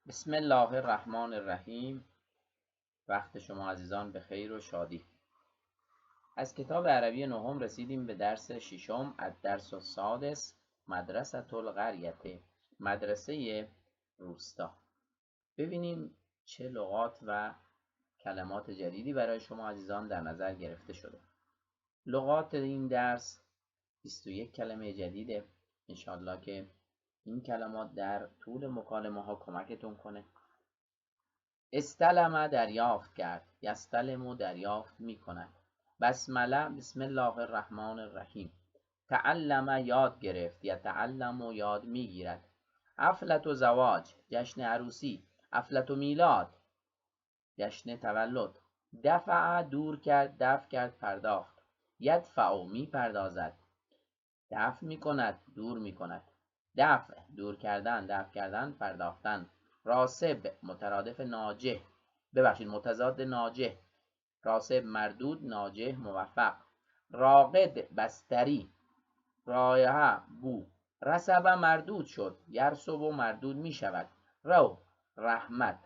بسم الله الرحمن الرحیم. وقت شما عزیزان به خیر و شادی. از کتاب عربی نهم رسیدیم به درس ششم، الدرس السادس، مدرسة القریة، مدرسه روستا. ببینیم چه لغات و کلمات جدیدی برای شما عزیزان در نظر گرفته شده. لغات این درس 21 کلمه جدیده. انشالله که این کلمات در طول مکالمه ها کمکتون کنه. استلم دریافت کرد، یستلم دریافت می کند. بسمله بسم الله الرحمن الرحیم. تعلم یاد گرفت، یتعلم و یاد می گیرد. حفلت و زواج جشن عروسی، حفلت و میلاد جشن تولد. دفع دور کرد، دفع کرد پرداخت. یدفع می پردازد، دفع می کند دور می کند. دفع دور کردن، دفع کردن پرداختن. راسب مترادف ناجح، متضاد ناجح. راسب مردود، ناجح موفق. راقد بستری، رایحه بو. رسب مردود شد، یرسب و مردود می شود. رو رحمت.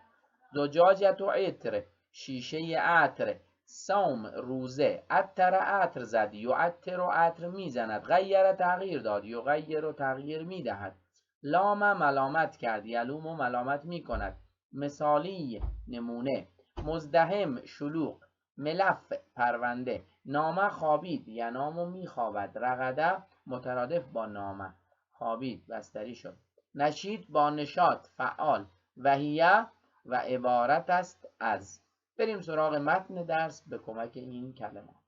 زجاجت و عطر شیشه عطر. صوم روزه. عطر عطر زد، یعطر و عطر میزند. غیر تغییر داد، یغیر و تغییر میدهد. لام ملامت کرد، یلوم و ملامت میکند. مثالی نمونه. مزدحم شلوغ. ملف پرونده. نامه خوابید، ینام و میخوابد. رقده مترادف با نامه، خوابید بستری شد. نشید با نشاط فعال. وهیه و عبارت است از. بریم سراغ متن درس به کمک این کلمات.